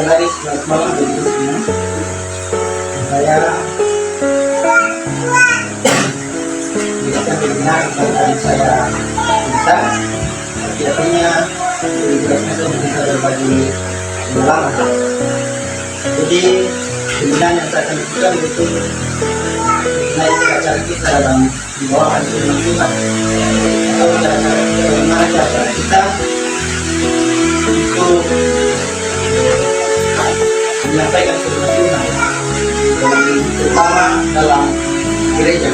lagi selamat malam dari semua. Saya tidak dengar tentang saya minta, artinya jelasnya saya bisa berbagi pengalaman. Jadi sebenarnya yang saya akan lakukan betul naik acara kita dalam di bawah anjuran Tuhan, atau cara-cara kita bagaimana cara kita untuk menyampaikan firman Tuhan, terutama dalam gereja.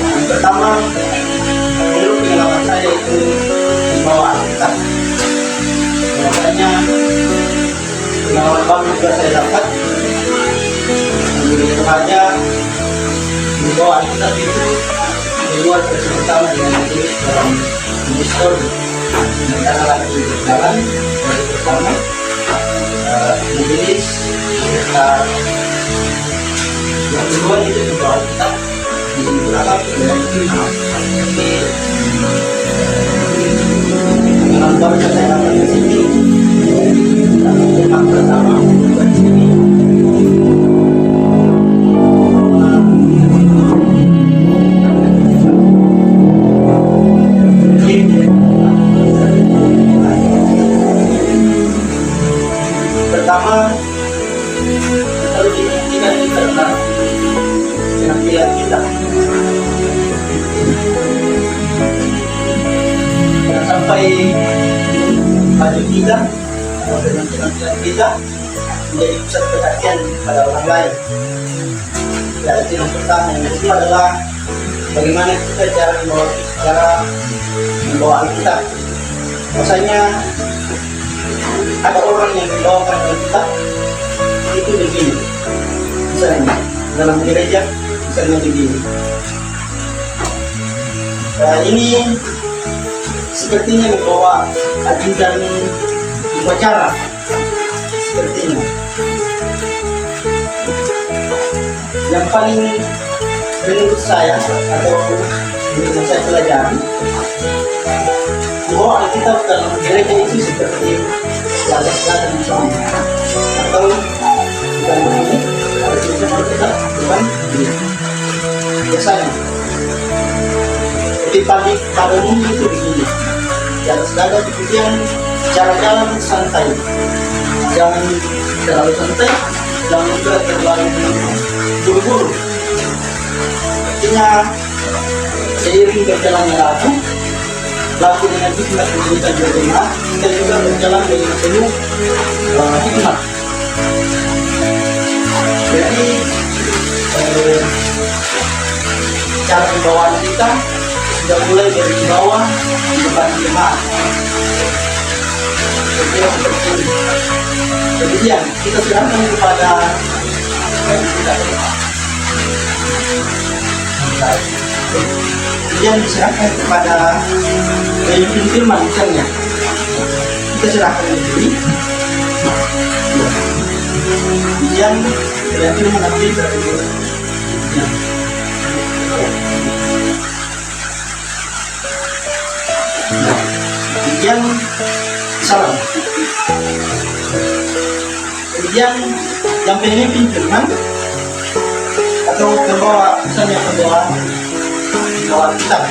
Yang pertama, menurut pengalaman saya itu membawa Alkitab. Makanya pengalaman baru juga saya dapat menjadi remaja membawa Alkitab itu keluar bersama dengan ditulis dalam histori. Kita lagi berjalan dari pertama menjelis sekitar yang kedua itu membawa Alkitab di belakang dan pengalaman baru saya dapat di sini. Yang pertama di sini pertama harus dibuktikan karena penampilan kita. Jangan sampai baju kita atau dengan penampilan kita menjadi pusat perhatian pada orang lain. Ya, itu yang pertama. Yang kedua adalah bagaimana kita cara membawa Alkitab. Maksudnya ada orang yang membawakan Alkitab itu begini, misalnya dalam gereja misalnya begini. Nah, ini sepertinya membawa ajudan upacara sepertinya. Yang paling menurut saya atau menurut saya pelajari, bahwa Alkitab dalam gereja itu seperti ladas-ladas misalnya, atau bukan begini, ada tulisan Alkitab bukan begini. Biasanya seperti pada umumnya itu begini, di atas dada, kemudian cara jalan santai, jangan terlalu santai, jangan juga terlalu buru-buru. Artinya seiring berjalannya lagu dengan hikmat menjadikan berjemaah, kita juga berjalan dengan penuh hikmat. Jadi cara pembawaan kita sudah mulai dari bawah di depan jemaah. Seperti ini. Kemudian kita serahkan kepada kita. Kemudian diserahkan kepada pemimpin firman misalnya. Kita serahkan diri. Kemudian pemimpin mengambil dari kemudian salam. Kemudian yang pemimpin firman atau pembawa misalnya pembawa kitab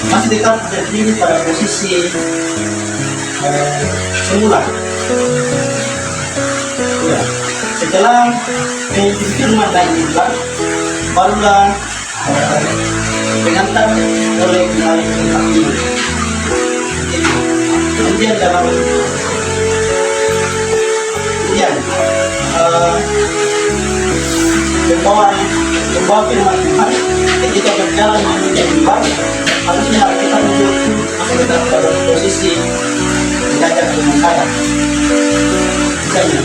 masih tetap berdiri pada posisi semula. Ya. Setelah pemimpin firman naik mimbar, barulah pengantar oleh menaik tempat ini. Kemudian pembawa firman Tuhan ketika berjalan menuju mimbar, harusnya kita masih tetap pada posisi menghadap dengan kanan. Misalnya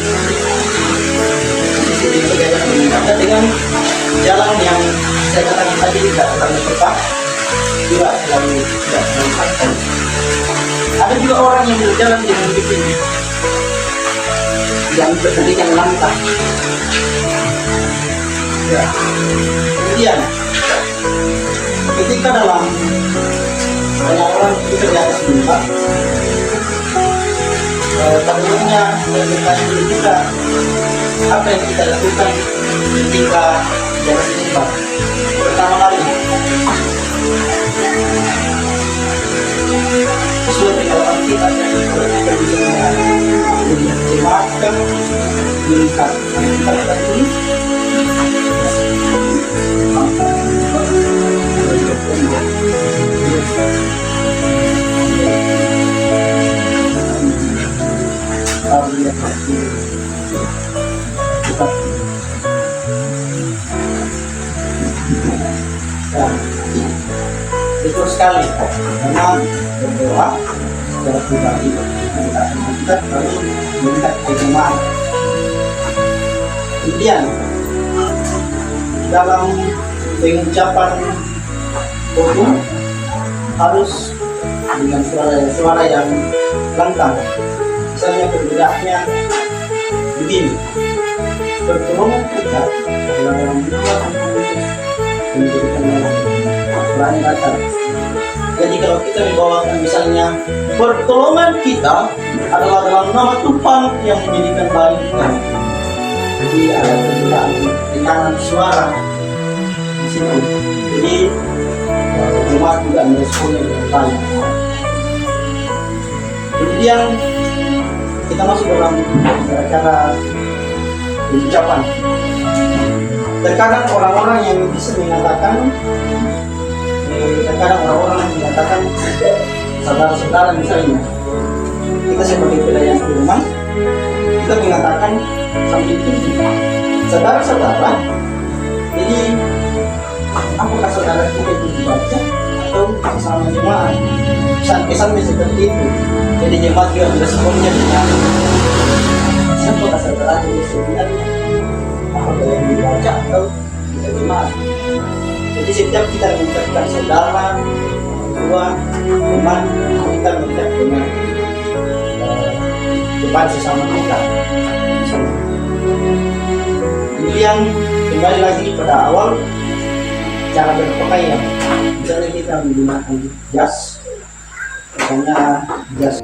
posisi menghadap dengan kanan dengan jalan yang saya katakan tadi tidak terlalu tepat, juga tidak terlalu panjang. Ada juga orang yang berjalan dengan begini, yang berdirikan langkah. Ya. Kemudian ketika dalam banyak orang kita di atas mimbar, Sebelumnya tentang diri kita, apa yang kita lakukan ketika jalan seimbang. Pertama kali, sesuai pengalaman kita, kalau kita bisa menyematkan melihat kita tadi, betul sekali memang berdoa secara pribadi kita harus melihat bagaimana. Kemudian dalam pengucapan doa harus dengan suara yang lantang. Misalnya perbedaannya begini, pertolongan kita adalah dalam menjadikan Quran datang. Jadi kalau kita membawakan misalnya pertolongan kita adalah dalam nama Tuhan yang menjadikan baik kita. Jadi ada perbedaan tekanan suara di situ. Jadi jemaat juga meresponnya dengan baik. Kemudian kita masuk dalam cara ucapan. Terkadang orang-orang yang bisa mengatakan, saudara-saudara misalnya, kita sebagai pelayan firman, kita mengatakan sambil itu, saudara-saudara. Jadi apakah saudara kita itu dibaca atau bersama jemaat? Pesan-pesan seperti itu. Jadi jemaat juga responnya dengan siapa saudara itu sebenarnya, apakah yang dibaca atau bisa jemaat. Jadi setiap kita mengucapkan saudara, tua, teman, kita mengucapkan depan sesama kita. Kemudian kembali lagi pada awal cara berpakaian. Misalnya kita menggunakan jas, misalnya jas